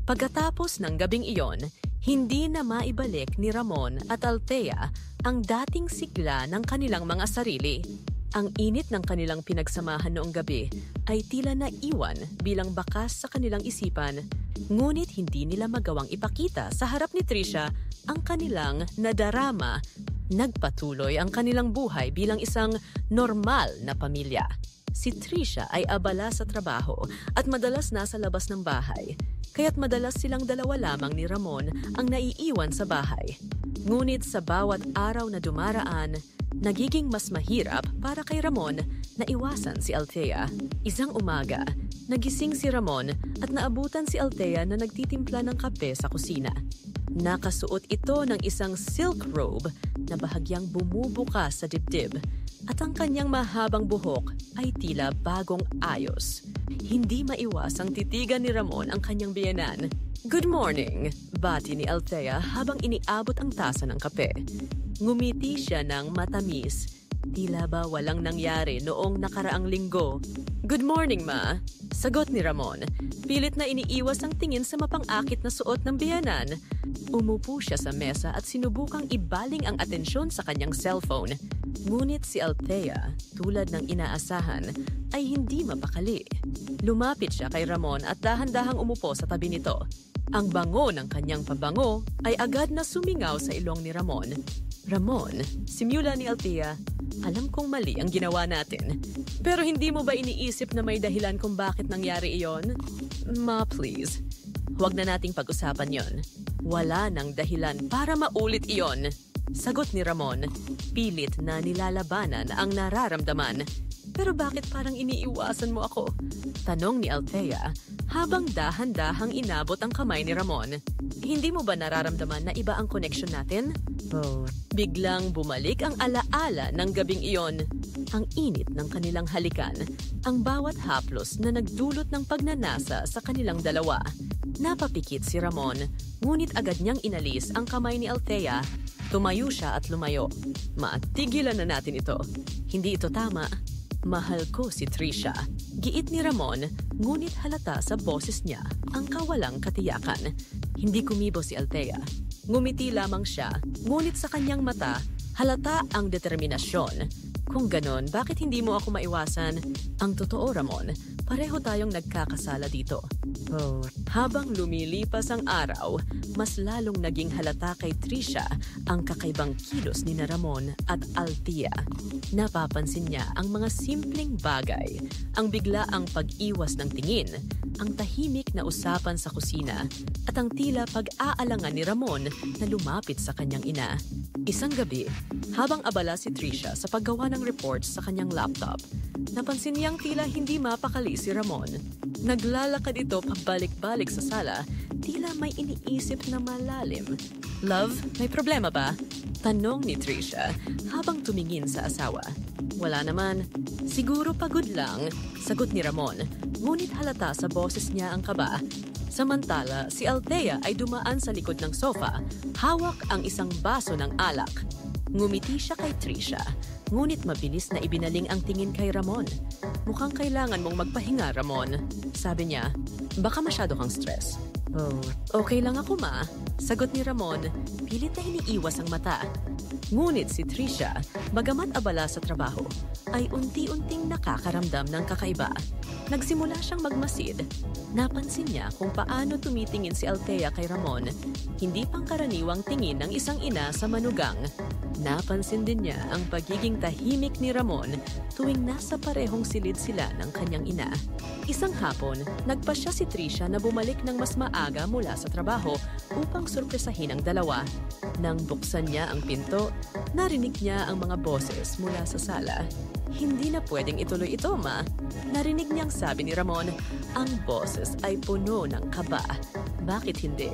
Pagkatapos ng gabing iyon, hindi na maibalik ni Ramon at Althea ang dating sigla ng kanilang mga sarili. Ang init ng kanilang pinagsamahan noong gabi ay tila naiwan bilang bakas sa kanilang isipan, ngunit hindi nila magawang ipakita sa harap ni Trisha ang kanilang nadarama. Nagpatuloy ang kanilang buhay bilang isang normal na pamilya. Si Trisha ay abala sa trabaho at madalas nasa labas ng bahay, kaya't madalas silang dalawa lamang ni Ramon ang naiiwan sa bahay. Ngunit sa bawat araw na dumaraan, nagiging mas mahirap para kay Ramon na iwasan si Althea. Isang umaga, nagising si Ramon at naabutan si Althea na nagtitimpla ng kape sa kusina. Nakasuot ito ng isang silk robe na bahagyang bumubuka sa dibdib at ang kanyang mahabang buhok ay tila bagong ayos. Hindi maiwasang titigan ni Ramon ang kanyang biyenan. "Good morning," bati ni Althea habang iniabot ang tasa ng kape. Ngumiti siya ng matamis. Tila ba walang nangyari noong nakaraang linggo. "Good morning, ma," sagot ni Ramon. Pilit na iniiwas ang tingin sa mapang-akit na suot ng biyenan. Umupo siya sa mesa at sinubukang ibaling ang atensyon sa kanyang cellphone. Ngunit si Althea, tulad ng inaasahan, ay hindi mapakali. Lumapit siya kay Ramon at dahan-dahang umupo sa tabi nito. Ang bango ng kanyang pabango ay agad na sumingaw sa ilong ni Ramon. "Ramon," simula ni Althea, "alam kong mali ang ginawa natin. Pero hindi mo ba iniisip na may dahilan kung bakit nangyari iyon?" "Ma, please. Huwag na nating pag-usapan yon. Wala nang dahilan para maulit iyon," sagot ni Ramon. Pilit na nilalabanan ang nararamdaman. "Pero bakit parang iniiwasan mo ako?" tanong ni Althea habang dahan-dahang inabot ang kamay ni Ramon. "Hindi mo ba nararamdaman na iba ang connection natin?" Biglang bumalik ang alaala ng gabing iyon. Ang init ng kanilang halikan, ang bawat haplos na nagdulot ng pagnanasa sa kanilang dalawa. Napapikit si Ramon, ngunit agad niyang inalis ang kamay ni Althea. Tumayo siya at lumayo. "Tigilan na natin ito. Hindi ito tama. Mahal ko si Trisha," giit ni Ramon, ngunit halata sa boses niya ang kawalang katiyakan. Hindi kumibo si Althea. Ngumiti lamang siya, ngunit sa kanyang mata, halata ang determinasyon. "Kung ganon, bakit hindi mo ako maiwasan? Ang totoo, Ramon, pareho tayong nagkakasala dito." Habang lumilipas ang araw, mas lalong naging halata kay Trisha ang kakaibang kilos ni Ramon at Althea. Napapansin niya ang mga simpleng bagay, ang biglaang pag-iwas ng tingin, ang tahimik na usapan sa kusina, at ang tila pag-aalangan ni Ramon na lumapit sa kanyang ina. Isang gabi, habang abala si Trisha sa paggawa ng reports sa kanyang laptop, napansin niyang tila hindi mapakali si Ramon. Naglalakad ito pabalik-balik sa sala, tila may iniisip na malalim. "Love, may problema ba?" tanong ni Trisha habang tumingin sa asawa. "Wala naman. Siguro pagod lang," sagot ni Ramon, ngunit halata sa boses niya ang kaba. Samantala, si Althea ay dumaan sa likod ng sofa, hawak ang isang baso ng alak. Ngumiti siya kay Trisha, ngunit mabilis na ibinaling ang tingin kay Ramon. "Mukhang kailangan mong magpahinga, Ramon," sabi niya. "Baka masyado kang stress." "Okay lang ako, ma," sagot ni Ramon, pilit na iniiwas ang mata. Ngunit si Trisha, bagamat abala sa trabaho, ay unti-unting nakakaramdam ng kakaiba. Nagsimula siyang magmasid. Napansin niya kung paano tumitingin si Althea kay Ramon, hindi pangkaraniwang tingin ng isang ina sa manugang. Napansin din niya ang pagiging tahimik ni Ramon tuwing nasa parehong silid sila ng kanyang ina. Isang hapon, nagpasya si Trisha na bumalik ng mas maaga mula sa trabaho upang sorpresahin ang dalawa. Nang buksan niya ang pinto, narinig niya ang mga boses mula sa sala. "Hindi na pwedeng ituloy ito, ma," narinig niyang sabi ni Ramon. Ang boses ay puno ng kaba. "Bakit hindi?"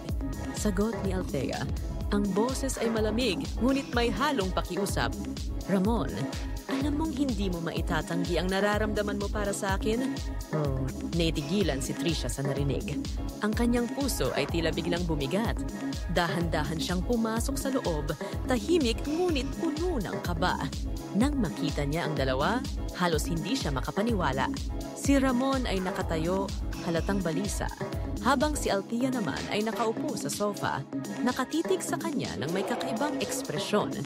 sagot ni Althea. Ang boses ay malamig, ngunit may halong pakiusap. "Ramon, alam mong hindi mo maitatanggi ang nararamdaman mo para sa akin?" Naitigilan si Trisha sa narinig. Ang kanyang puso ay tila biglang bumigat. Dahan-dahan siyang pumasok sa loob, tahimik ngunit puno ng kaba. Nang makita niya ang dalawa, halos hindi siya makapaniwala. Si Ramon ay nakatayo, halatang balisa. Habang si Althea naman ay nakaupo sa sofa, nakatitig sa kanya ng may kakaibang ekspresyon.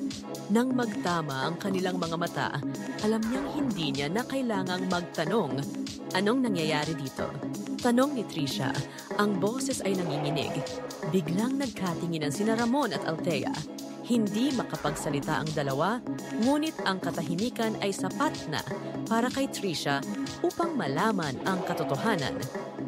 Nang magtama ang kanilang mga mata, alam niyang hindi niya na kailangang magtanong. Anong nangyayari dito? Tanong ni Trisha. Ang boses ay nanginginig. Biglang nagkatinginan sina Ramon at Althea. Hindi makapagsalita ang dalawa, ngunit ang katahimikan ay sapat na para kay Trisha upang malaman ang katotohanan.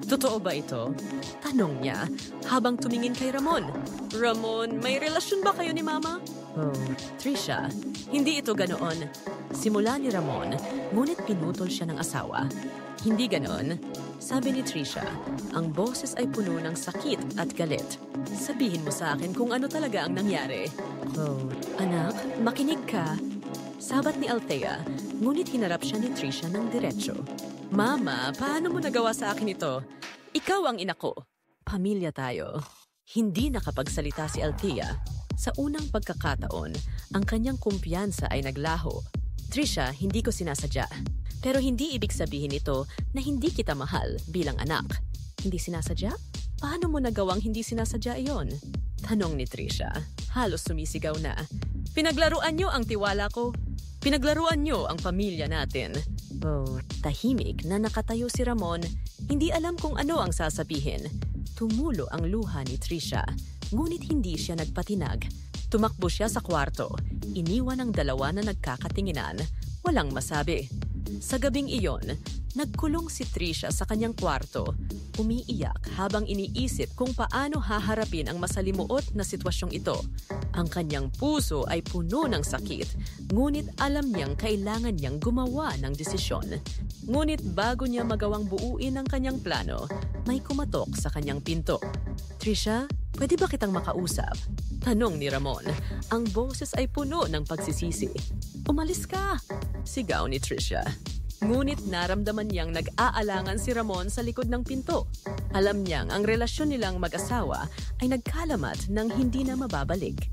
Totoo ba ito? Tanong niya habang tumingin kay Ramon. Ramon, may relasyon ba kayo ni Mama? Oh, Trisha, hindi ito ganoon. Simula ni Ramon, ngunit pinutol siya ng asawa. Hindi ganoon. Sabi ni Trisha, ang boses ay puno ng sakit at galit. Sabihin mo sa akin kung ano talaga ang nangyari. Oh, anak, makinig ka. Sabat ni Althea, ngunit hinarap siya ni Trisha ng diretsyo. Mama, paano mo nagawa sa akin ito? Ikaw ang ina ko. Pamilya tayo. Hindi nakapagsalita si Althea. Sa unang pagkakataon, ang kanyang kumpiyansa ay naglaho. Trisha, hindi ko sinasadya. Pero hindi ibig sabihin ito na hindi kita mahal bilang anak. Hindi sinasadya? Paano mo nagawang hindi sinasadya iyon? Tanong ni Trisha. Halos sumisigaw na. Pinaglaruan niyo ang tiwala ko. Pinaglaruan niyo ang pamilya natin. Oh, tahimik na nakatayo si Ramon. Hindi alam kung ano ang sasabihin. Tumulo ang luha ni Trisha. Ngunit hindi siya nagpatinag. Tumakbo siya sa kwarto. Iniwan ang dalawa na nagkakatinginan. Walang masabi. Sa gabing iyon, nagkulong si Trisha sa kanyang kwarto, umiiyak habang iniisip kung paano haharapin ang masalimuot na sitwasyong ito. Ang kanyang puso ay puno ng sakit, ngunit alam niyang kailangan niyang gumawa ng desisyon. Ngunit bago niya magawang buuin ang kanyang plano, may kumatok sa kanyang pinto. Trisha, pwede ba kitang makausap? Tanong ni Ramon. Ang boses ay puno ng pagsisisi. Umalis ka! Sigaw ni Trisha. Ngunit naramdaman niyang nag-aalangan si Ramon sa likod ng pinto. Alam niyang ang relasyon nilang mag-asawa ay nagkalamat ng hindi na mababalik.